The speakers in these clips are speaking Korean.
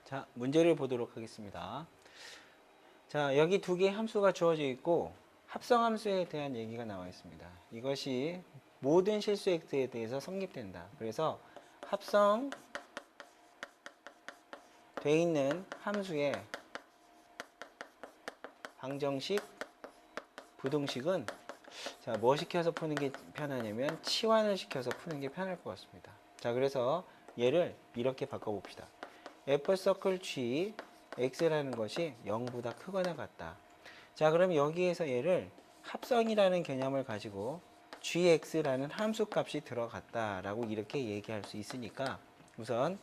자, 문제를 보도록 하겠습니다. 자, 여기 두 개의 함수가 주어져 있고 합성함수에 대한 얘기가 나와 있습니다. 이것이 모든 실수 x에 대해서 성립된다. 그래서 합성돼 있는 함수의 방정식, 부등식은 자, 뭐 시켜서 푸는 게 편하냐면 치환을 시켜서 푸는 게 편할 것 같습니다. 자, 그래서 얘를 이렇게 바꿔봅시다. f 서클 g x라는 것이 0보다 크거나 같다. 자, 그럼 여기에서 얘를 합성이라는 개념을 가지고 gx라는 함수 값이 들어갔다라고 이렇게 얘기할 수 있으니까 우선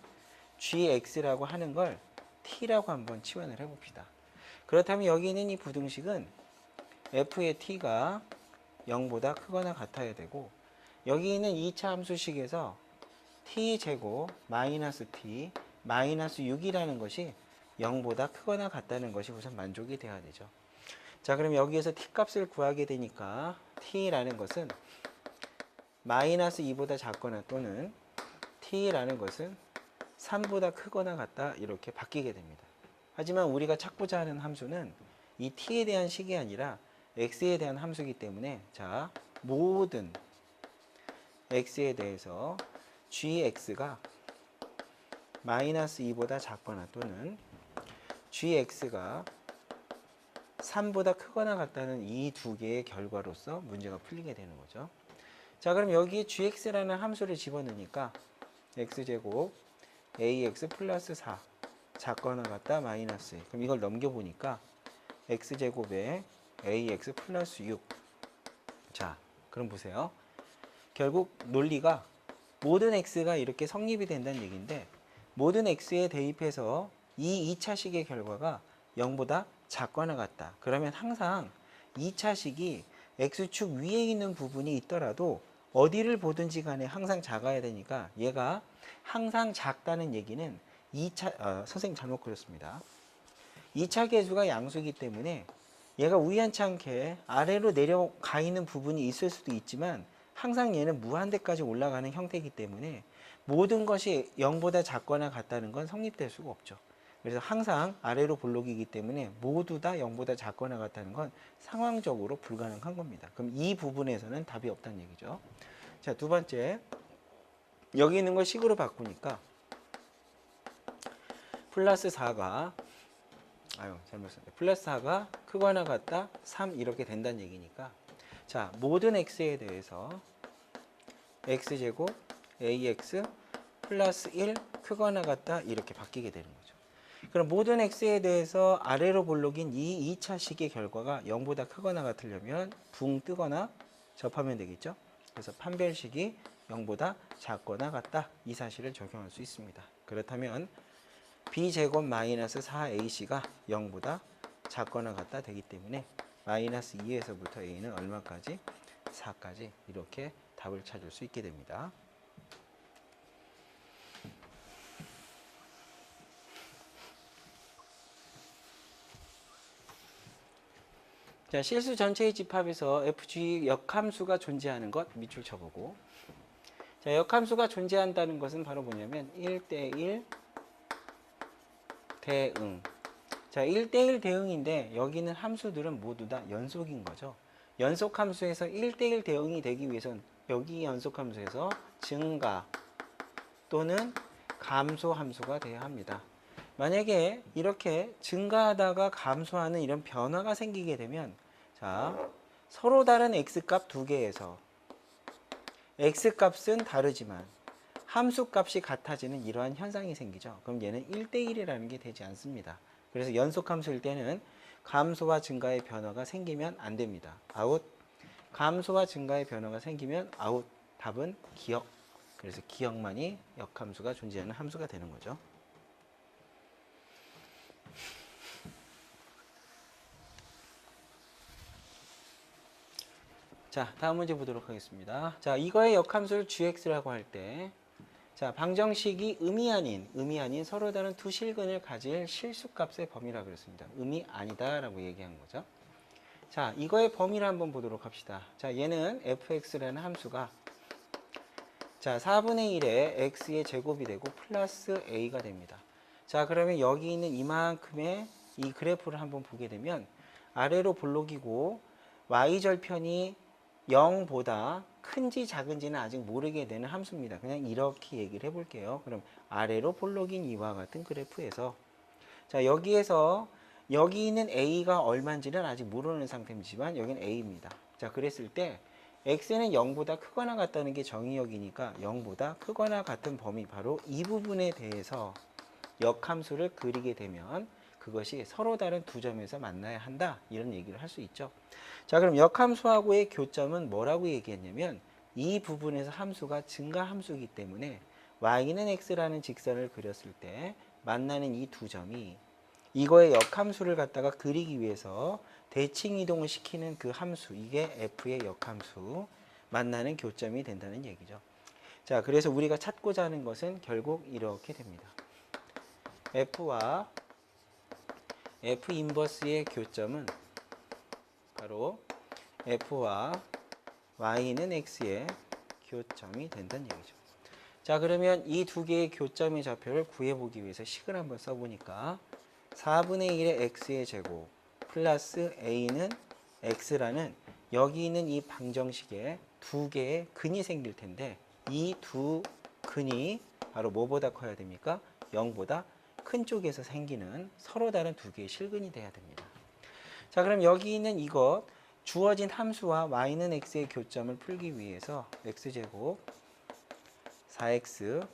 gx라고 하는 걸 t라고 한번 치환을 해봅시다. 그렇다면 여기 있는 이 부등식은 f의 t가 0보다 크거나 같아야 되고 여기 있는 2차 함수식에서 t제곱 마이너스 t 마이너스 6이라는 것이 0보다 크거나 같다는 것이 우선 만족이 돼야 되죠. 자, 그럼 여기에서 t 값을 구하게 되니까 t라는 것은 마이너스 2보다 작거나 또는 t라는 것은 3보다 크거나 같다 이렇게 바뀌게 됩니다. 하지만 우리가 찾고자 하는 함수는 이 t에 대한 식이 아니라 x에 대한 함수이기 때문에 자, 모든 x에 대해서 gx가 마이너스 2보다 작거나 또는 gx가 3보다 크거나 같다는 이 두 개의 결과로서 문제가 풀리게 되는 거죠. 자, 그럼 여기에 gx라는 함수를 집어넣으니까 x제곱 ax 플러스 4 작거나 같다 마이너스 1. 그럼 이걸 넘겨보니까 x제곱에 ax 플러스 6. 자, 그럼 보세요. 결국 논리가 모든 x가 이렇게 성립이 된다는 얘기인데 모든 x에 대입해서 이 2차식의 결과가 0보다 작거나 같다. 그러면 항상 2차식이 x축 위에 있는 부분이 있더라도 어디를 보든지 간에 항상 작아야 되니까 얘가 항상 작다는 얘기는 2차, 선생님 잘못 그렸습니다. 2차 계수가 양수이기 때문에 얘가 우연치 않게 아래로 내려가 있는 부분이 있을 수도 있지만 항상 얘는 무한대까지 올라가는 형태이기 때문에 모든 것이 0보다 작거나 같다는 건 성립될 수가 없죠. 그래서 항상 아래로 볼록이기 때문에 모두 다 0보다 작거나 같다는 건 상황적으로 불가능한 겁니다. 그럼 이 부분에서는 답이 없다는 얘기죠. 자, 두 번째. 여기 있는 걸 식으로 바꾸니까 플러스 4가 잘못 썼네. 플러스 4가 크거나 같다 3 이렇게 된다는 얘기니까 자, 모든 x에 대해서 x제곱 ax 플러스 1 크거나 같다 이렇게 바뀌게 되는 거죠. 그럼 모든 x에 대해서 아래로 볼록인 이 2차식의 결과가 0보다 크거나 같으려면 붕 뜨거나 접하면 되겠죠. 그래서 판별식이 0보다 작거나 같다 이 사실을 적용할 수 있습니다. 그렇다면 b제곱 마이너스 4ac가 0보다 작거나 같다 되기 때문에 마이너스 2에서부터 a는 얼마까지? 4까지 이렇게 답을 찾을 수 있게 됩니다. 자, 실수 전체의 집합에서 fg 역함수가 존재하는 것 밑줄 쳐보고 자, 역함수가 존재한다는 것은 바로 뭐냐면 1대1 대응. 자, 1대1 대응인데 여기는 함수들은 모두 다 연속인 거죠. 연속 함수에서 1대1 대응이 되기 위해선 여기 연속 함수에서 증가 또는 감소 함수가 돼야 합니다. 만약에 이렇게 증가하다가 감소하는 이런 변화가 생기게 되면 자, 서로 다른 x값 두 개에서 x값은 다르지만 함수값이 같아지는 이러한 현상이 생기죠. 그럼 얘는 1대1이라는 게 되지 않습니다. 그래서 연속함수일 때는 감소와 증가의 변화가 생기면 안 됩니다. 아웃. 감소와 증가의 변화가 생기면 아웃. 답은 기억. 그래서 기억만이 역함수가 존재하는 함수가 되는 거죠. 자, 다음 문제 보도록 하겠습니다. 자, 이거의 역함수를 gx라고 할 때 자, 방정식이 음이 아닌 서로 다른 두 실근을 가질 실수값의 범위라고 그랬습니다. 음이 아니다라고 얘기한 거죠. 자, 이거의 범위를 한번 보도록 합시다. 자, 얘는 fx라는 함수가 자, 4분의 1에 x의 제곱이 되고 플러스 a가 됩니다. 자, 그러면 여기 있는 이만큼의 이 그래프를 한번 보게 되면 아래로 볼록이고 y절편이 0보다 큰지 작은지는 아직 모르게 되는 함수입니다. 그냥 이렇게 얘기를 해볼게요. 그럼 아래로 볼록인 이와 같은 그래프에서 자, 여기에서 여기 있는 a가 얼마인지는 아직 모르는 상태이지만 여기는 a입니다. 자, 그랬을 때 x는 0보다 크거나 같다는 게 정의역이니까 0보다 크거나 같은 범위 바로 이 부분에 대해서 역함수를 그리게 되면 그것이 서로 다른 두 점에서 만나야 한다. 이런 얘기를 할 수 있죠. 자, 그럼 역함수하고의 교점은 뭐라고 얘기했냐면 이 부분에서 함수가 증가함수이기 때문에 y는 x라는 직선을 그렸을 때 만나는 이 두 점이 이거의 역함수를 갖다가 그리기 위해서 대칭 이동을 시키는 그 함수, 이게 f의 역함수, 만나는 교점이 된다는 얘기죠. 자, 그래서 우리가 찾고자 하는 것은 결국 이렇게 됩니다. f와 f 인버스의 교점은 바로 f와 y는 x의 교점이 된다는 얘기죠. 자, 그러면 이 두 개의 교점의 좌표를 구해보기 위해서 식을 한번 써보니까 4분의 1의 x의 제곱 플러스 a는 x라는 여기 있는 이 방정식에 두 개의 근이 생길 텐데 이 두 근이 바로 뭐보다 커야 됩니까? 0보다 큰 쪽에서 생기는 서로 다른 두 개의 실근이 돼야 됩니다. 자, 그럼 여기 있는 이것 주어진 함수와 y는 x의 교점을 풀기 위해서 x제곱 4x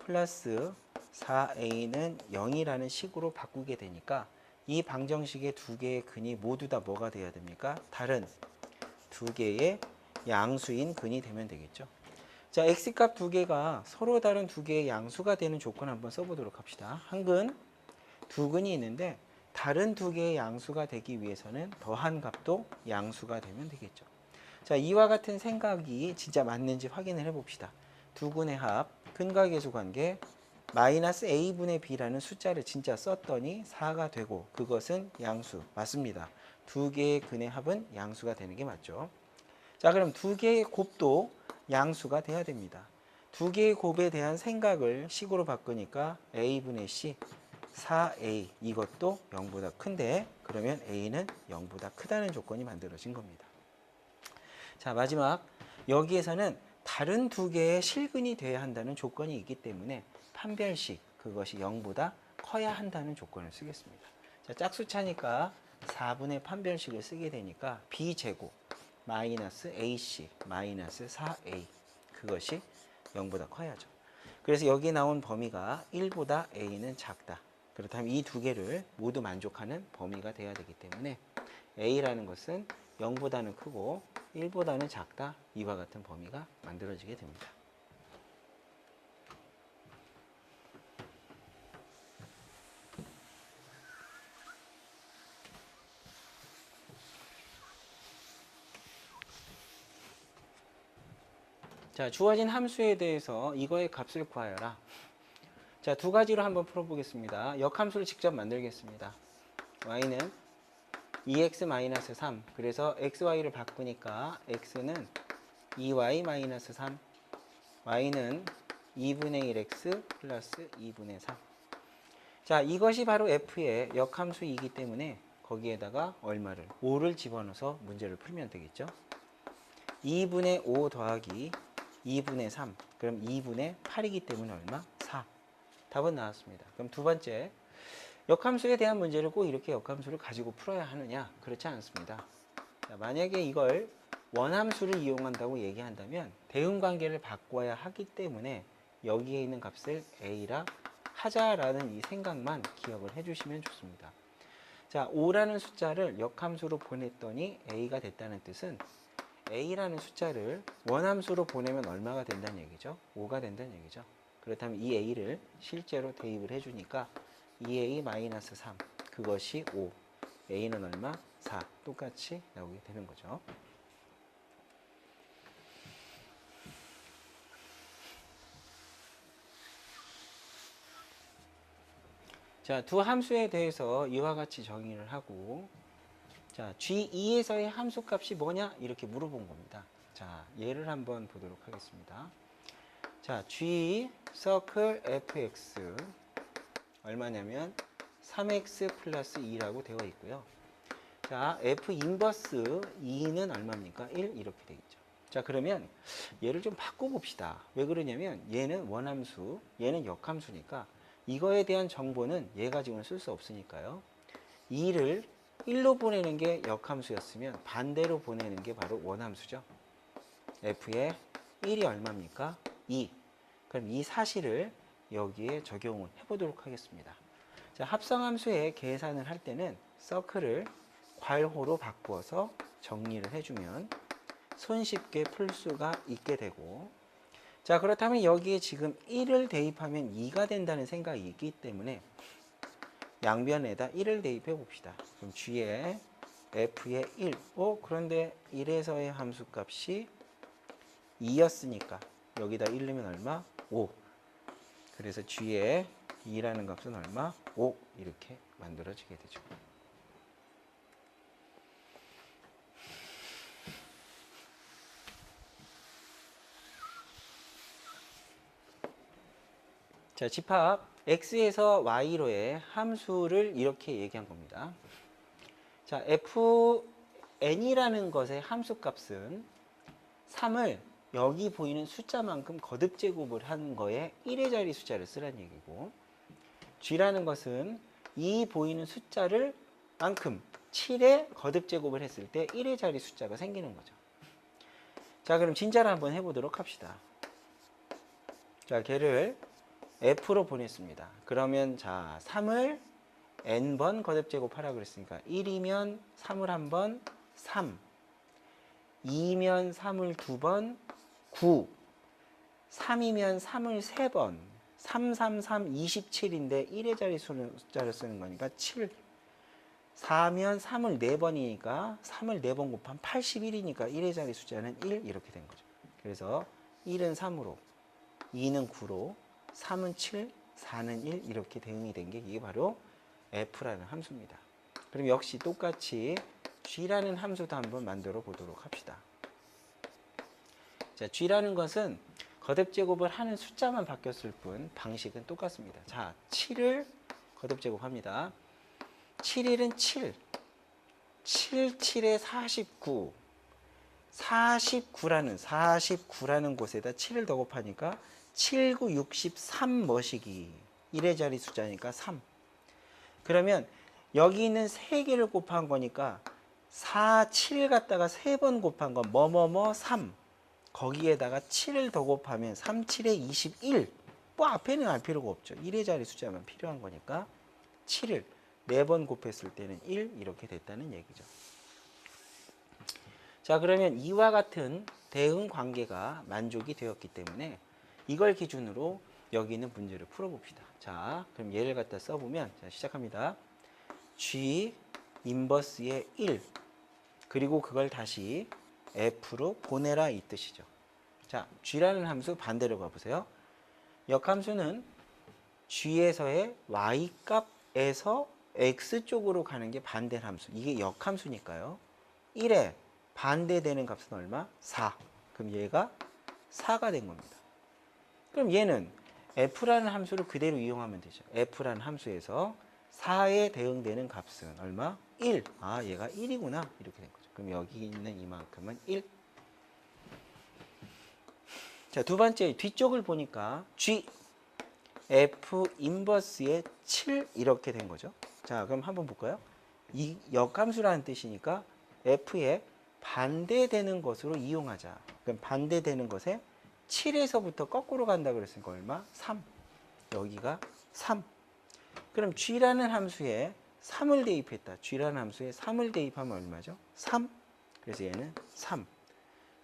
플러스 4a는 0이라는 식으로 바꾸게 되니까 이 방정식의 두 개의 근이 모두 다 뭐가 돼야 됩니까? 다른 두 개의 양수인 근이 되면 되겠죠. 자, x값 두 개가 서로 다른 두 개의 양수가 되는 조건 한번 써보도록 합시다. 한 근, 두 근이 있는데 다른 두 개의 양수가 되기 위해서는 더한 값도 양수가 되면 되겠죠. 자, 이와 같은 생각이 진짜 맞는지 확인을 해봅시다. 두 근의 합, 근과 계수 관계, 마이너스 a분의 b라는 숫자를 진짜 썼더니 4가 되고 그것은 양수 맞습니다. 두 개의 근의 합은 양수가 되는 게 맞죠. 자, 그럼 두 개의 곱도 양수가 돼야 됩니다. 두 개의 곱에 대한 생각을 식으로 바꾸니까 a분의 c 4a 이것도 0보다 큰데 그러면 a는 0보다 크다는 조건이 만들어진 겁니다. 자, 마지막 여기에서는 다른 두 개의 실근이 돼야 한다는 조건이 있기 때문에 판별식 그것이 0보다 커야 한다는 조건을 쓰겠습니다. 자, 짝수차니까 4분의 판별식을 쓰게 되니까 b제곱 마이너스 ac 마이너스 4a 그것이 0보다 커야죠. 그래서 여기 나온 범위가 1보다 a는 작다. 그렇다면 이 두 개를 모두 만족하는 범위가 돼야 되기 때문에 a라는 것은 0보다는 크고 1보다는 작다. 이와 같은 범위가 만들어지게 됩니다. 자, 주어진 함수에 대해서 이거의 값을 구하여라. 자, 두 가지로 한번 풀어보겠습니다. 역함수를 직접 만들겠습니다. y는 2x-3 그래서 xy를 바꾸니까 x는 2y-3 y는 2분의 1x 플러스 2분의 3 자, 이것이 바로 f의 역함수이기 때문에 거기에다가 얼마를 5를 집어넣어서 문제를 풀면 되겠죠. 2분의 5 더하기 2분의 3 그럼 2분의 8이기 때문에 얼마? 4 답은 나왔습니다. 그럼 두 번째 역함수에 대한 문제를 꼭 이렇게 역함수를 가지고 풀어야 하느냐? 그렇지 않습니다. 자, 만약에 이걸 원함수를 이용한다고 얘기한다면 대응관계를 바꿔야 하기 때문에 여기에 있는 값을 a라 하자라는 이 생각만 기억을 해주시면 좋습니다. 자, 5라는 숫자를 역함수로 보냈더니 a가 됐다는 뜻은 a라는 숫자를 원함수로 보내면 얼마가 된다는 얘기죠? 5가 된다는 얘기죠. 그렇다면 이 a를 실제로 대입을 해주니까 2a-3 그것이 5 a는 얼마? 4 똑같이 나오게 되는 거죠. 자, 두 함수에 대해서 이와 같이 정의를 하고 자, G2에서의 함수값이 뭐냐? 이렇게 물어본 겁니다. 자, 예를 한번 보도록 하겠습니다. 자, G 서클 fx 얼마냐면 3x 플러스 2라고 되어 있고요. 자, f 인버스 2는 얼마입니까? 1 이렇게 되겠죠. 자, 그러면 얘를 좀 바꿔봅시다. 왜 그러냐면 얘는 원함수, 얘는 역함수니까 이거에 대한 정보는 얘 가지고는 쓸 수 없으니까요. 2를 1로 보내는 게 역함수였으면 반대로 보내는 게 바로 원함수죠. f의 1이 얼마입니까? 2. 그럼 이 사실을 여기에 적용을 해보도록 하겠습니다. 자, 합성함수의 계산을 할 때는 서클을 괄호로 바꾸어서 정리를 해주면 손쉽게 풀 수가 있게 되고, 자, 그렇다면 여기에 지금 1을 대입하면 2가 된다는 생각이 있기 때문에 양변에다 1을 대입해 봅시다. 그럼 g에 f의 1, 그런데 1에서의 함수값이 2였으니까 여기다 1 넣으면 얼마? 5. 그래서 g에 2라는 값은 얼마? 5 이렇게 만들어지게 되죠. 자, 집합 x에서 y로의 함수를 이렇게 얘기한 겁니다. 자, fn이라는 것의 함수값은 3을 여기 보이는 숫자만큼 거듭 제곱을 하는 거에 1의 자리 숫자를 쓰라는 얘기고, g라는 것은 이 보이는 숫자를 만큼 7의 거듭 제곱을 했을 때 1의 자리 숫자가 생기는 거죠. 자, 그럼 진짜로 한번 해보도록 합시다. 자, 걔를 f로 보냈습니다. 그러면 자, 3을 n번 거듭 제곱하라 그랬으니까 1이면 3을 한번 3, 2면 3을 2번 9, 3이면 3을 3번 3, 3, 3, 27인데 1의 자리 숫자를 쓰는 거니까 7, 4면 3을 4번이니까 3을 4번 곱하면 81이니까 1의 자리 숫자는 1 이렇게 된 거죠. 그래서 1은 3으로, 2는 9로, 3은 7, 4는 1 이렇게 대응이 된 게 이게 바로 f라는 함수입니다. 그럼 역시 똑같이 g라는 함수도 한번 만들어 보도록 합시다. 자, g라는 것은 거듭 제곱을 하는 숫자만 바뀌었을 뿐 방식은 똑같습니다. 자, 7을 거듭 제곱합니다. 7, 1은 7, 7, 7에 49, 49라는 곳에다 7을 더 곱하니까 7, 9, 63 머시기 1의 자리 숫자니까 3. 그러면 여기 있는 3개를 곱한 거니까 4, 7 갖다가 3번 곱한 건 뭐뭐뭐 3. 거기에다가 7을 더 곱하면 3, 7에 21. 뭐 앞에는 알 필요가 없죠. 1의 자리 숫자만 필요한 거니까 7을 4번 곱했을 때는 1 이렇게 됐다는 얘기죠. 자, 그러면 이와 같은 대응 관계가 만족이 되었기 때문에 이걸 기준으로 여기 있는 문제를 풀어봅시다. 자, 그럼 얘를 갖다 써보면, 자, 시작합니다. g 인버스의 1 그리고 그걸 다시 f로 보내라 이 뜻이죠. 자, g라는 함수 반대로 가보세요. 역함수는 g에서의 y 값에서 x 쪽으로 가는 게 반대 함수. 이게 역함수니까요. 1에 반대되는 값은 얼마? 4. 그럼 얘가 4가 된 겁니다. 그럼 얘는 f라는 함수를 그대로 이용하면 되죠. f라는 함수에서 4에 대응되는 값은 얼마? 1. 아, 얘가 1이구나. 이렇게 된 거죠. 그럼 여기 있는 이만큼은 1. 자, 두 번째 뒤쪽을 보니까 g f 인버스의 7 이렇게 된 거죠. 자, 그럼 한번 볼까요? 이 역함수라는 뜻이니까 f에 반대되는 것으로 이용하자. 그럼 반대되는 것에 7에서부터 거꾸로 간다 그랬으니까 얼마? 3. 여기가 3. 그럼 g라는 함수에 3을 대입했다. g라는 함수에 3을 대입하면 얼마죠? 3. 그래서 얘는 3.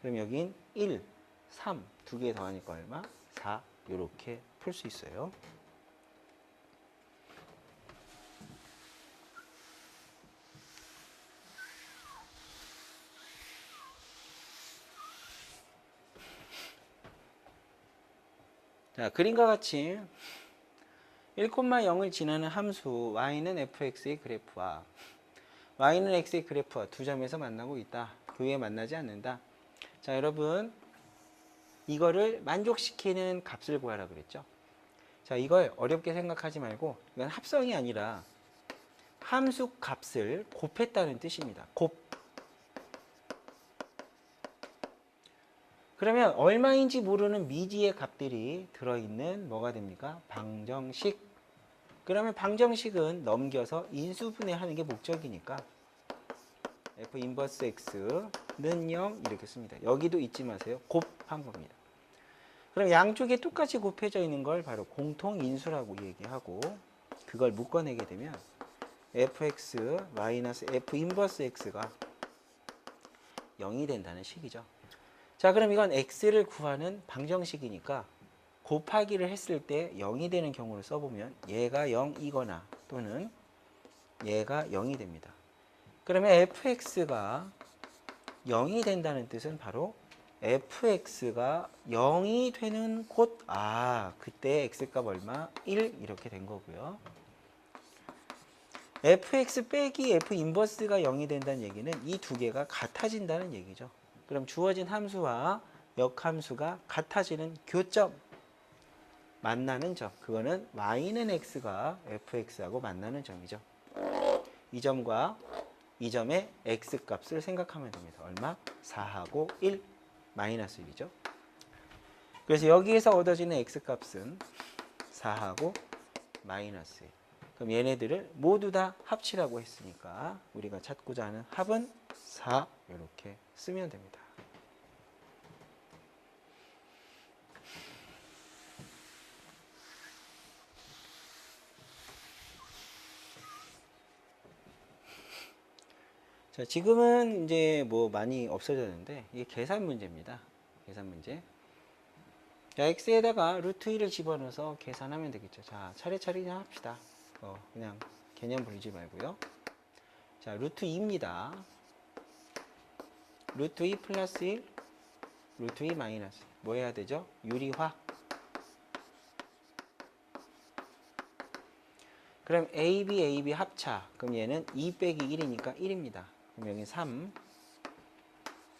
그럼 여긴 1, 3. 두 개 더하니까 얼마? 4. 이렇게 풀 수 있어요. 자, 그림과 같이 1,0을 지나는 함수 y는 fx의 그래프와 y는 x의 그래프와 두 점에서 만나고 있다. 그 위에 만나지 않는다. 자, 여러분 이거를 만족시키는 값을 구하라 그랬죠. 자, 이걸 어렵게 생각하지 말고 이건 합성이 아니라 함수 값을 곱했다는 뜻입니다. 곱. 그러면 얼마인지 모르는 미지의 값들이 들어있는 뭐가 됩니까? 방정식. 그러면 방정식은 넘겨서 인수분해하는 게 목적이니까 f 인버스 x는 0 이렇게 씁니다. 여기도 잊지 마세요. 곱한 겁니다. 그럼 양쪽에 똑같이 곱해져 있는 걸 바로 공통인수라고 얘기하고 그걸 묶어내게 되면 fx 마이너스 f 인버스 x가 0이 된다는 식이죠. 자, 그럼 이건 x를 구하는 방정식이니까 곱하기를 했을 때 0이 되는 경우를 써보면 얘가 0이거나 또는 얘가 0이 됩니다. 그러면 fx가 0이 된다는 뜻은 바로 fx가 0이 되는 곳, 그때 x값 얼마? 1 이렇게 된 거고요. fx 빼기 f 인버스가 0이 된다는 얘기는 이 두 개가 같아진다는 얘기죠. 그럼 주어진 함수와 역함수가 같아지는 교점, 만나는 점, 그거는 y는 x가 fx하고 만나는 점이죠. 이 점과 이 점의 x값을 생각하면 됩니다. 얼마? 4하고 1, 마이너스 1이죠. 그래서 여기에서 얻어지는 x값은 4하고 마이너스 1. 그럼 얘네들을 모두 다 합치라고 했으니까 우리가 찾고자 하는 합은 4 이렇게 쓰면 됩니다. 자, 지금은 이제 뭐 많이 없어졌는데 이게 계산 문제입니다. 계산 문제. 자, x에다가 루트 1을 집어넣어서 계산하면 되겠죠. 자, 차례차례 그냥 합시다. 그냥 개념 부리지 말고요. 자, 루트 2입니다. 루트 2 플러스 1, 루트 2 마이너스 1. 뭐 해야 되죠? 유리화. 그럼 AB 합차. 그럼 얘는 2 빼기 1이니까 1입니다. 그럼 여기 3.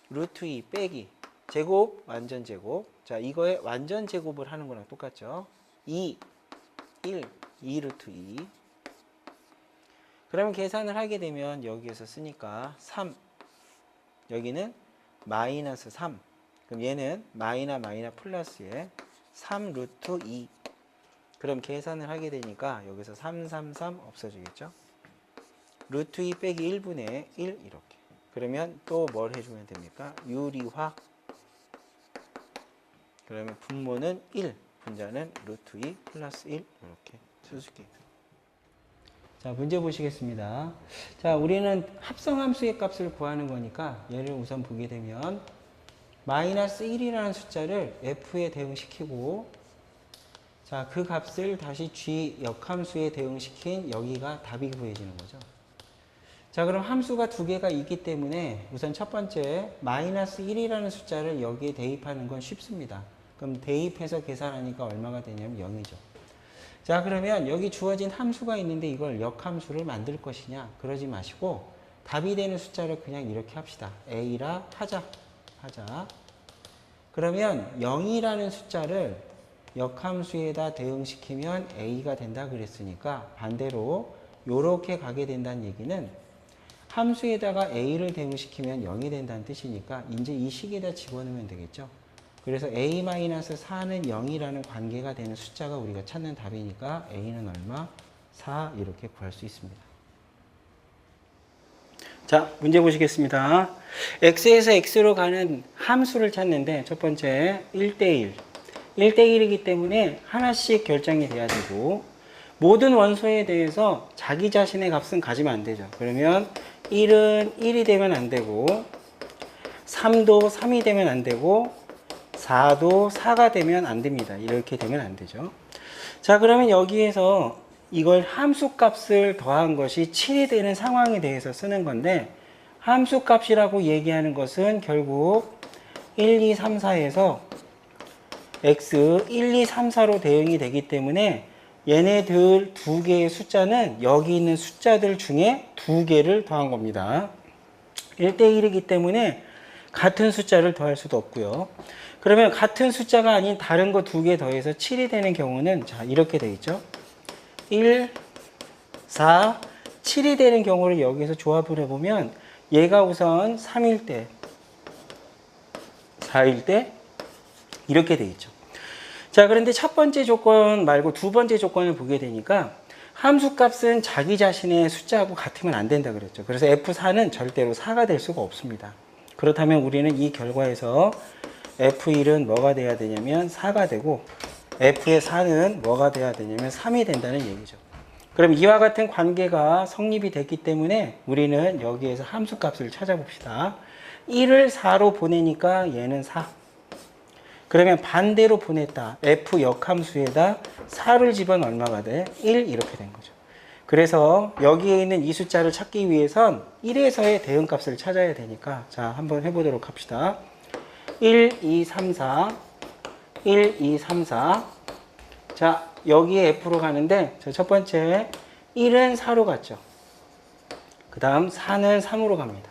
루트 2 빼기. 제곱, 완전 제곱. 자, 이거에 완전 제곱을 하는 거랑 똑같죠. 2, 1, 2 루트 2. 그러면 계산을 하게 되면 여기에서 쓰니까 3. 여기는 마이너스 3. 그럼 얘는 마이너 플러스에 3 루트 2. 그럼 계산을 하게 되니까 여기서 3, 3, 3 없어지겠죠. 루트 2 빼기 1분의 1 이렇게. 그러면 또 뭘 해주면 됩니까? 유리화. 그러면 분모는 1, 분자는 루트 2 플러스 1 이렇게 수수께. 자, 문제 보시겠습니다. 자, 우리는 합성함수의 값을 구하는 거니까 얘를 우선 보게 되면 마이너스 1이라는 숫자를 f에 대응시키고 자, 그 값을 다시 g 역함수에 대응시킨 여기가 답이 구해지는 거죠. 자, 그럼 함수가 두 개가 있기 때문에 우선 첫 번째 마이너스 1이라는 숫자를 여기에 대입하는 건 쉽습니다. 그럼 대입해서 계산하니까 얼마가 되냐면 0이죠. 자, 그러면 여기 주어진 함수가 있는데 이걸 역함수를 만들 것이냐? 그러지 마시고 답이 되는 숫자를 그냥 이렇게 합시다. a라 하자. 그러면 0이라는 숫자를 역함수에다 대응시키면 a가 된다 그랬으니까 반대로 이렇게 가게 된다는 얘기는 함수에다가 a를 대응시키면 0이 된다는 뜻이니까 이제 이 식에다 집어넣으면 되겠죠. 그래서 a-4는 0이라는 관계가 되는 숫자가 우리가 찾는 답이니까 a는 얼마? 4 이렇게 구할 수 있습니다. 자, 문제 보시겠습니다. x에서 x로 가는 함수를 찾는데 첫 번째 1대1. 1대1이기 때문에 하나씩 결정이 돼야 되고 모든 원소에 대해서 자기 자신의 값은 가지면 안 되죠. 그러면 1은 1이 되면 안 되고 3도 3이 되면 안 되고 4도 4가 되면 안 됩니다. 이렇게 되면 안 되죠. 자, 그러면 여기에서 이걸 함수값을 더한 것이 7이 되는 상황에 대해서 쓰는 건데 함수값이라고 얘기하는 것은 결국 1, 2, 3, 4에서 x 1, 2, 3, 4로 대응이 되기 때문에 얘네들 두 개의 숫자는 여기 있는 숫자들 중에 두 개를 더한 겁니다. 1대1이기 때문에 같은 숫자를 더할 수도 없고요. 그러면 같은 숫자가 아닌 다른 거 두 개 더해서 7이 되는 경우는 자 이렇게 돼 있죠. 1, 4, 7이 되는 경우를 여기서 조합을 해보면 얘가 우선 3일 때, 4일 때 이렇게 돼 있죠. 자, 그런데 첫 번째 조건 말고 두 번째 조건을 보게 되니까 함수값은 자기 자신의 숫자하고 같으면 안 된다 그랬죠. 그래서 F4는 절대로 4가 될 수가 없습니다. 그렇다면 우리는 이 결과에서 F1은 뭐가 돼야 되냐면 4가 되고 F의 4는 뭐가 돼야 되냐면 3이 된다는 얘기죠. 그럼 이와 같은 관계가 성립이 됐기 때문에 우리는 여기에서 함수값을 찾아봅시다. 1을 4로 보내니까 얘는 4. 그러면 반대로 보냈다. F 역함수에다 4를 집어넣으면 얼마가 돼? 1 이렇게 된 거죠. 그래서 여기에 있는 이 숫자를 찾기 위해선 1에서의 대응값을 찾아야 되니까 자 한번 해보도록 합시다. 1, 2, 3, 4 1, 2, 3, 4 자 여기에 F로 가는데 자, 첫 번째 1은 4로 갔죠. 그 다음 4는 3으로 갑니다.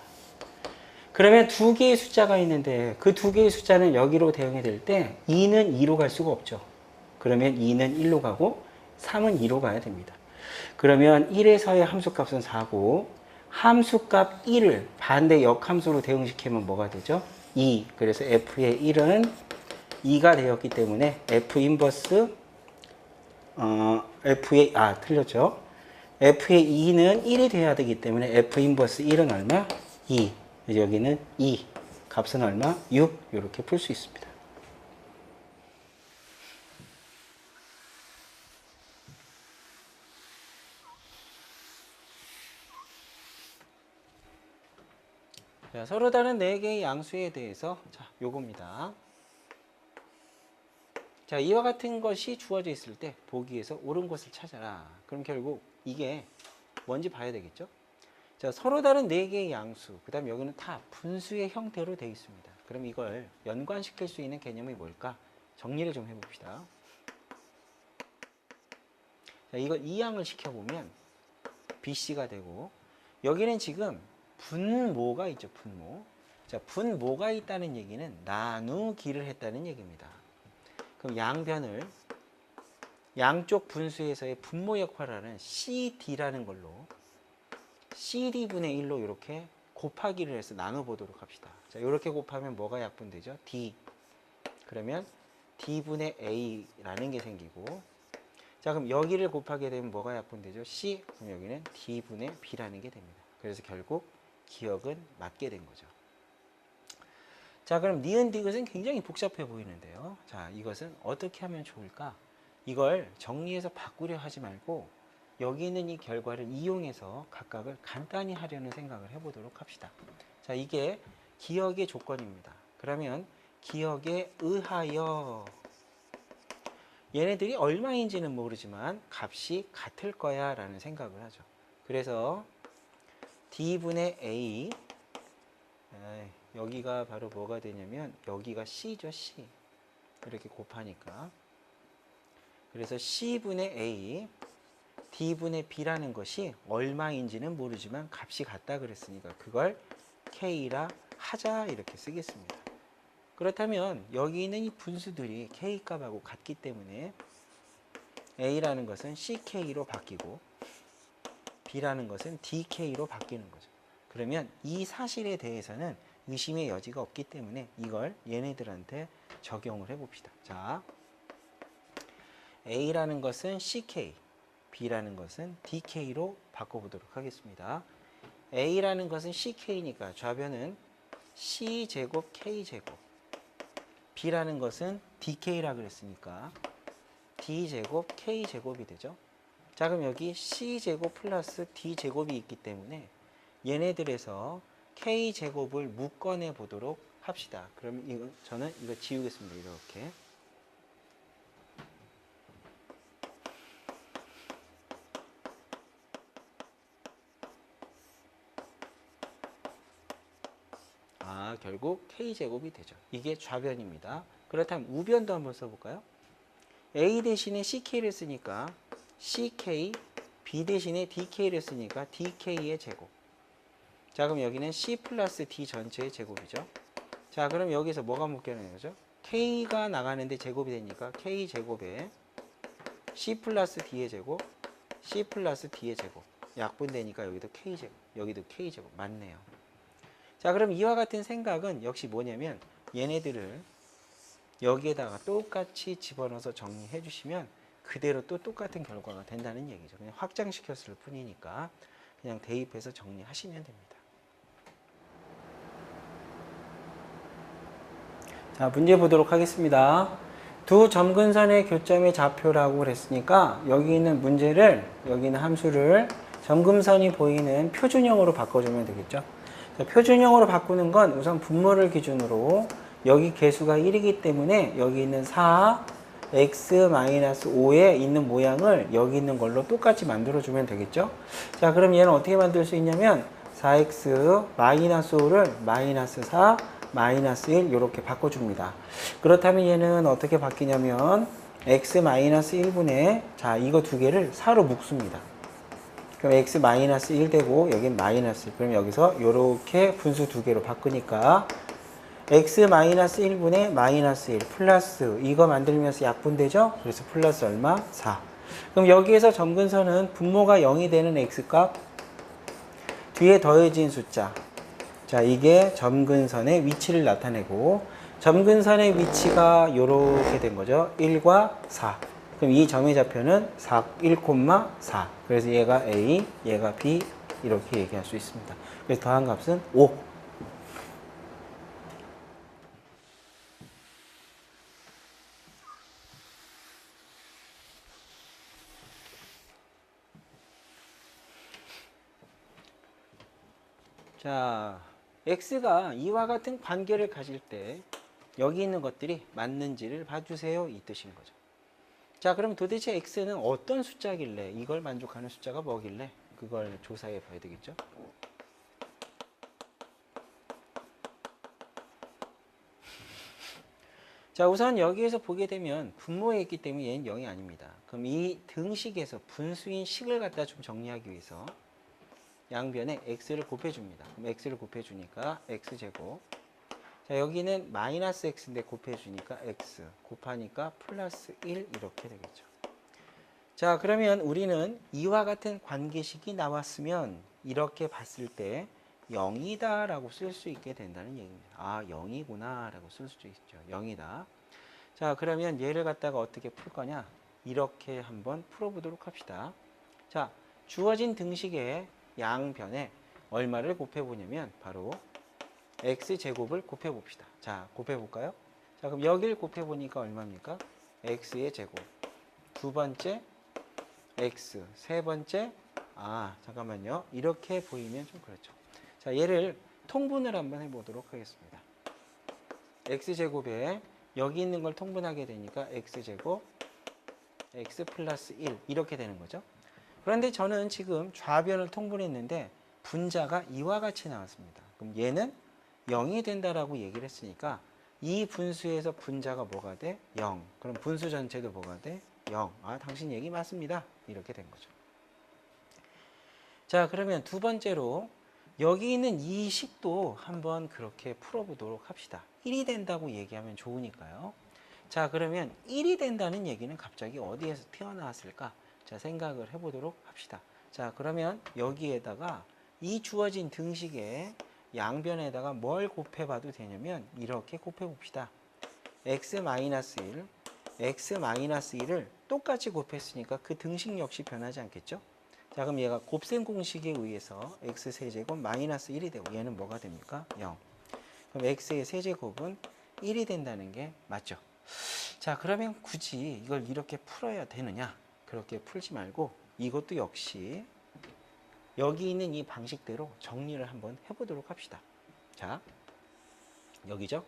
그러면 두 개의 숫자가 있는데 그 두 개의 숫자는 여기로 대응이 될 때 2는 2로 갈 수가 없죠. 그러면 2는 1로 가고 3은 2로 가야 됩니다. 그러면 1에서의 함수값은 4고 함수값 1을 반대 역함수로 대응시키면 뭐가 되죠? 2. 그래서 F의 1은 2가 되었기 때문에 F 인버스 틀렸죠. F의 2는 1이 돼야 되기 때문에 F 인버스 1은 얼마? 2. 여기는 2. 값은 얼마? 6. 이렇게 풀 수 있습니다. 자, 서로 다른 4개의 양수에 대해서 자, 요겁니다. 자, 이와 같은 것이 주어져 있을 때 보기에서 옳은 것을 찾아라. 그럼 결국 이게 뭔지 봐야 되겠죠? 자, 서로 다른 4개의 양수, 그 다음 여기는 다 분수의 형태로 되어 있습니다. 그럼 이걸 연관시킬 수 있는 개념이 뭘까? 정리를 좀 해봅시다. 자, 이걸 이항을 시켜보면 BC가 되고 여기는 지금 분모가 있죠. 분모. 자, 분모가 있다는 얘기는 나누기를 했다는 얘기입니다. 그럼 양변을 양쪽 분수에서의 분모 역할을 하는 CD라는 걸로 CD분의 1로 이렇게 곱하기를 해서 나눠보도록 합시다. 자, 이렇게 곱하면 뭐가 약분되죠? D. 그러면 D분의 A라는 게 생기고 자, 그럼 여기를 곱하게 되면 뭐가 약분되죠? C. 그럼 여기는 D분의 B라는 게 됩니다. 그래서 결국 기억은 맞게 된 거죠. 자, 그럼 니은 디귿은 굉장히 복잡해 보이는데요. 자, 이것은 어떻게 하면 좋을까? 이걸 정리해서 바꾸려 하지 말고 여기 있는 이 결과를 이용해서 각각을 간단히 하려는 생각을 해보도록 합시다. 자, 이게 기억의 조건입니다. 그러면 기억에 의하여 얘네들이 얼마인지는 모르지만 값이 같을 거야 라는 생각을 하죠. 그래서 D분의 A 여기가 바로 뭐가 되냐면 여기가 C죠. C 이렇게 곱하니까 그래서 C분의 A D분의 B라는 것이 얼마인지는 모르지만 값이 같다 그랬으니까 그걸 K라 하자 이렇게 쓰겠습니다. 그렇다면 여기 있는 이 분수들이 K값하고 같기 때문에 A라는 것은 CK로 바뀌고 B라는 것은 DK로 바뀌는 거죠. 그러면 이 사실에 대해서는 의심의 여지가 없기 때문에 이걸 얘네들한테 적용을 해봅시다. 자, A라는 것은 CK, B라는 것은 DK로 바꿔보도록 하겠습니다. A라는 것은 CK니까 좌변은 C제곱 K제곱, B라는 것은 DK라 그랬으니까 D제곱 K제곱이 되죠. 자, 그럼 여기 C제곱 플러스 D제곱이 있기 때문에 얘네들에서 K제곱을 묶어내 보도록 합시다. 그럼 저는 이거 지우겠습니다. 이렇게. 결국 K제곱이 되죠. 이게 좌변입니다. 그렇다면 우변도 한번 써볼까요? A 대신에 CK를 쓰니까 CK, B 대신에 DK를 쓰니까 DK의 제곱. 자, 그럼 여기는 C 플러스 D 전체의 제곱이죠. 자, 그럼 여기서 뭐가 묶여내는 거죠? K가 나가는데 제곱이 되니까 K 제곱에 C 플러스 D의 제곱, C 플러스 D의 제곱. 약분되니까 여기도 K 제곱, 여기도 K 제곱. 맞네요. 자, 그럼 이와 같은 생각은 역시 뭐냐면 얘네들을 여기에다가 똑같이 집어넣어서 정리해 주시면 그대로 또 똑같은 결과가 된다는 얘기죠. 그냥 확장시켰을 뿐이니까 그냥 대입해서 정리하시면 됩니다. 자, 문제 보도록 하겠습니다. 두 점근선의 교점의 좌표라고 그랬으니까 여기 있는 문제를, 여기 있는 함수를 점근선이 보이는 표준형으로 바꿔주면 되겠죠. 자, 표준형으로 바꾸는 건 우선 분모를 기준으로 여기 개수가 1이기 때문에 여기 있는 4, x-5에 있는 모양을 여기 있는 걸로 똑같이 만들어주면 되겠죠. 자, 그럼 얘는 어떻게 만들 수 있냐면 4x-5를 -4, -1 이렇게 바꿔줍니다. 그렇다면 얘는 어떻게 바뀌냐면 x-1분의 자 이거 두 개를 4로 묶습니다. 그럼 x-1 되고 여긴 -1. 그럼 여기서 이렇게 분수 두 개로 바꾸니까 x-1분의 -1 플러스 이거 만들면서 약분되죠? 그래서 플러스 얼마? 4. 그럼 여기에서 점근선은 분모가 0이 되는 x값 뒤에 더해진 숫자. 자, 이게 점근선의 위치를 나타내고 점근선의 위치가 이렇게 된 거죠. 1과 4. 그럼 이 점의 좌표는 1,4. 그래서 얘가 A, 얘가 B 이렇게 얘기할 수 있습니다. 그래서 더한 값은 5. 자, x가 이와 같은 관계를 가질 때 여기 있는 것들이 맞는지를 봐주세요 이 뜻인 거죠. 자, 그럼 도대체 x는 어떤 숫자길래 이걸 만족하는 숫자가 뭐길래 그걸 조사해 봐야 되겠죠. 자, 우선 여기에서 보게 되면 분모에 있기 때문에 얘는 0이 아닙니다. 그럼 이 등식에서 분수인 식을 갖다 좀 정리하기 위해서 양변에 x를 곱해줍니다. 그럼 x를 곱해주니까 x제곱. 자, 여기는 마이너스 x인데 곱해주니까 x. 곱하니까 플러스 1 이렇게 되겠죠. 자, 그러면 우리는 이와 같은 관계식이 나왔으면 이렇게 봤을 때 0이다 라고 쓸 수 있게 된다는 얘기입니다. 아, 0이구나 라고 쓸 수도 있죠. 0이다. 자, 그러면 얘를 갖다가 어떻게 풀 거냐? 이렇게 한번 풀어보도록 합시다. 자, 주어진 등식의 양변에 얼마를 곱해보냐면 바로 x제곱을 곱해봅시다. 자, 곱해볼까요? 자, 그럼 여기를 곱해보니까 얼마입니까? x의 제곱. 두 번째 x. 세 번째 잠깐만요. 이렇게 보이면 좀 그렇죠. 자, 얘를 통분을 한번 해보도록 하겠습니다. x제곱에 여기 있는 걸 통분하게 되니까 x제곱 x 플러스 1 이렇게 되는 거죠. 그런데 저는 지금 좌변을 통분했는데 분자가 이와 같이 나왔습니다. 그럼 얘는 0이 된다라고 얘기를 했으니까 이 분수에서 분자가 뭐가 돼? 0. 그럼 분수 전체도 뭐가 돼? 0. 아, 당신 얘기 맞습니다. 이렇게 된 거죠. 자, 그러면 두 번째로 여기 있는 이 식도 한번 그렇게 풀어보도록 합시다. 1이 된다고 얘기하면 좋으니까요. 자, 그러면 1이 된다는 얘기는 갑자기 어디에서 튀어나왔을까? 자, 생각을 해보도록 합시다. 자, 그러면 여기에다가 이 주어진 등식의 양변에다가 뭘 곱해봐도 되냐면 이렇게 곱해봅시다. x-1, x-1을 똑같이 곱했으니까 그 등식 역시 변하지 않겠죠? 자, 그럼 얘가 곱셈 공식에 의해서 x세제곱 마이너스 1이 되고 얘는 뭐가 됩니까? 0. 그럼 x의 세제곱은 1이 된다는 게 맞죠? 자, 그러면 굳이 이걸 이렇게 풀어야 되느냐? 그렇게 풀지 말고 이것도 역시 여기 있는 이 방식대로 정리를 한번 해보도록 합시다. 자, 여기죠?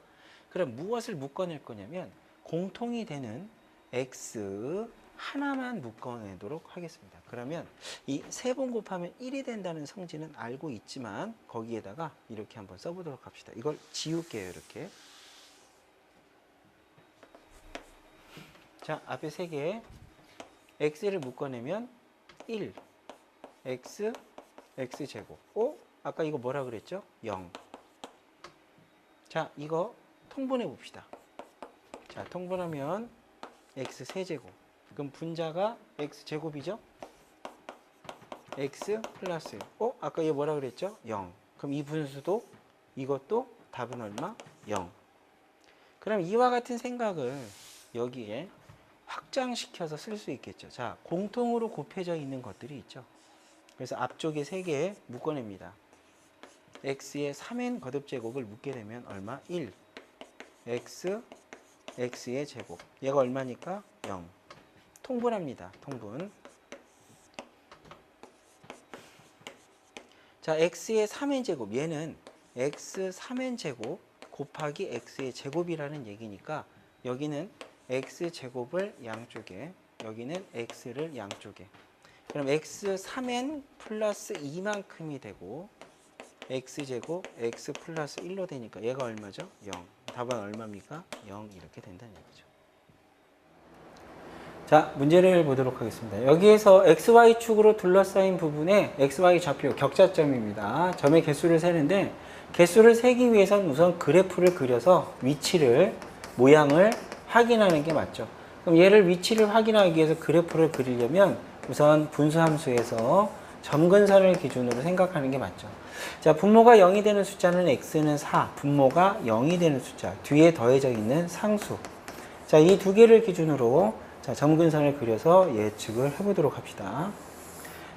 그럼 무엇을 묶어낼 거냐면 공통이 되는 x 하나만 묶어내도록 하겠습니다. 그러면 이 세 번 곱하면 1이 된다는 성질은 알고 있지만 거기에다가 이렇게 한번 써보도록 합시다. 이걸 지울게요. 이렇게. 자, 앞에 세 개 x를 묶어내면 1 x x제곱. 아까 이거 뭐라 그랬죠? 0. 자, 이거 통분해 봅시다. 자, 통분하면 x 세제곱. 그럼 분자가 x제곱이죠? x 플러스 아까 얘 뭐라 그랬죠? 0. 그럼 이 분수도 이것도 답은 얼마? 0. 그럼 이와 같은 생각을 여기에 확장시켜서 쓸 수 있겠죠. 자, 공통으로 곱해져 있는 것들이 있죠. 그래서 앞쪽에 3개 묶어냅니다. x의 3n 거듭제곱을 묶게 되면 얼마? 1. x의 제곱. 얘가 얼마니까? 0. 통분합니다. 통분. 자, x의 3n 제곱. 얘는 x 3n 제곱 곱하기 x의 제곱이라는 얘기니까 여기는 x 제곱을 양쪽에, 여기는 x를 양쪽에. 그럼 x 3n 플러스 2만큼이 되고 x제곱 x 플러스 1로 되니까 얘가 얼마죠? 0. 답은 얼마입니까? 0 이렇게 된다는 얘기죠. 자, 문제를 보도록 하겠습니다. 여기에서 xy축으로 둘러싸인 부분에 xy 좌표 격자점입니다. 점의 개수를 세는데 개수를 세기 위해서는 우선 그래프를 그려서 위치를, 모양을 확인하는 게 맞죠. 그럼 얘를 위치를 확인하기 위해서 그래프를 그리려면 우선 분수함수에서 점근선을 기준으로 생각하는 게 맞죠. 자, 분모가 0이 되는 숫자는 x는 4, 분모가 0이 되는 숫자, 뒤에 더해져 있는 상수. 자, 이 두 개를 기준으로 자, 점근선을 그려서 예측을 해보도록 합시다.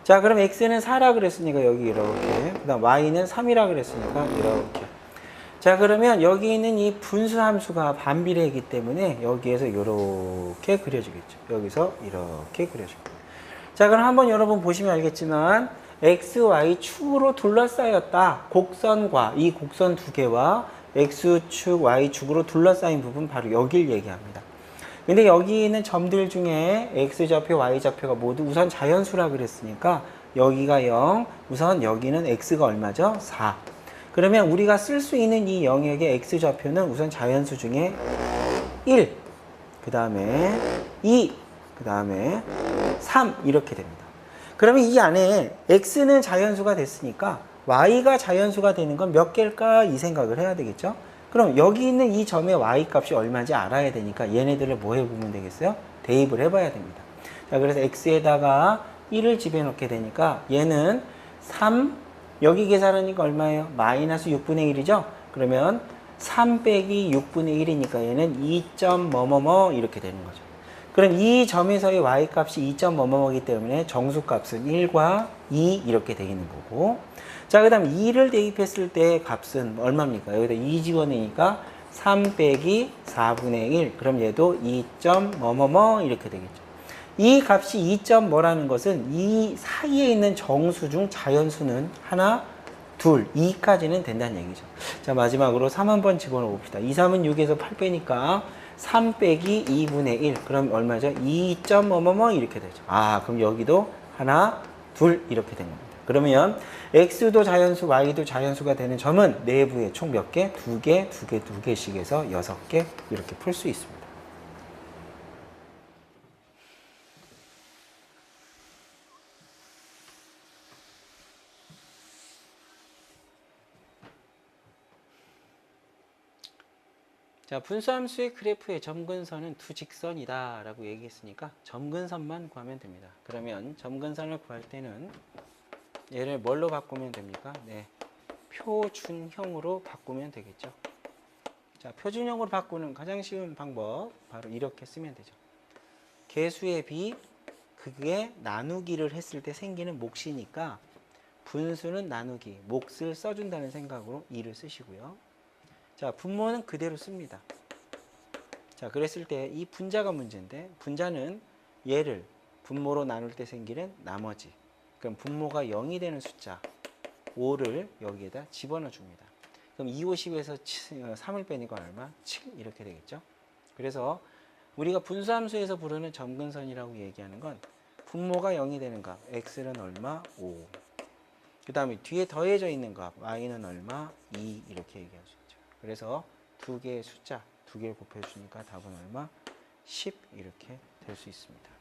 자, 그럼 x는 4라 그랬으니까 여기 이렇게, 그 다음 y는 3이라 그랬으니까 이렇게. 자, 그러면 여기 있는 이 분수함수가 반비례이기 때문에 여기에서 이렇게 그려지겠죠. 여기서 이렇게 그려지고. 자, 그럼 한번 여러분 보시면 알겠지만 x, y 축으로 둘러싸였다. 곡선과 이 곡선 두 개와 x축, y축으로 둘러싸인 부분 바로 여길 얘기합니다. 근데 여기 있는 점들 중에 x좌표, y좌표가 모두 우선 자연수라 그랬으니까 여기가 0, 우선 여기는 x가 얼마죠? 4. 그러면 우리가 쓸 수 있는 이 영역의 x좌표는 우선 자연수 중에 1, 그 다음에 2, 그 다음에 3 이렇게 됩니다. 그러면 이 안에 x는 자연수가 됐으니까 y가 자연수가 되는 건 몇 개일까? 이 생각을 해야 되겠죠? 그럼 여기 있는 이 점의 y 값이 얼마인지 알아야 되니까 얘네들을 뭐 해보면 되겠어요? 대입을 해봐야 됩니다. 자, 그래서 x에다가 1을 집어넣게 되니까 얘는 3, 여기 계산하니까 얼마예요? 마이너스 6분의 1이죠? 그러면 3 빼기 6분의 1이니까 얘는 2점 뭐뭐뭐 이렇게 되는 거죠. 그럼 이 점에서의 y값이 2점 뭐뭐뭐이기 때문에 정수값은 1과 2 이렇게 되는 거고, 자, 그 다음 2를 대입했을 때 값은 얼마입니까? 여기다 2 집어내니까 3 빼기 4분의 1. 그럼 얘도 2점 뭐뭐뭐 이렇게 되겠죠. 이 값이 2점 뭐라는 것은 이 사이에 있는 정수 중 자연수는 하나, 둘, 2까지는 된다는 얘기죠. 자, 마지막으로 3 한번 집어넣어 봅시다. 2, 3은 6에서 8 빼니까 3 빼기 2분의 1. 그럼 얼마죠? 2점 뭐뭐뭐 이렇게 되죠. 아, 그럼 여기도 하나, 둘 이렇게 된 겁니다. 그러면 x도 자연수, y도 자연수가 되는 점은 내부에 총 몇 개? 2개, 2개, 2개씩 해서 6개 이렇게 풀 수 있습니다. 자, 분수함수의 그래프의 점근선은 두 직선이다 라고 얘기했으니까 점근선만 구하면 됩니다. 그러면 점근선을 구할 때는 얘를 뭘로 바꾸면 됩니까? 네, 표준형으로 바꾸면 되겠죠. 자, 표준형으로 바꾸는 가장 쉬운 방법 바로 이렇게 쓰면 되죠. 개수의 비, 그게 나누기를 했을 때 생기는 몫이니까 분수는 나누기, 몫을 써준다는 생각으로 2를 쓰시고요. 자, 분모는 그대로 씁니다. 자, 그랬을 때 이 분자가 문제인데 분자는 얘를 분모로 나눌 때 생기는 나머지, 그럼 분모가 0이 되는 숫자 5를 여기에다 집어넣어 줍니다. 그럼 2, 50에서 3을 빼니까 얼마? 7 이렇게 되겠죠. 그래서 우리가 분수함수에서 부르는 점근선이라고 얘기하는 건 분모가 0이 되는 값 x는 얼마? 5. 그 다음에 뒤에 더해져 있는 값 y는 얼마? 2 이렇게 얘기할 수 있죠. 그래서 두 개의 숫자, 두 개를 곱해주니까 답은 얼마? 10 이렇게 될 수 있습니다.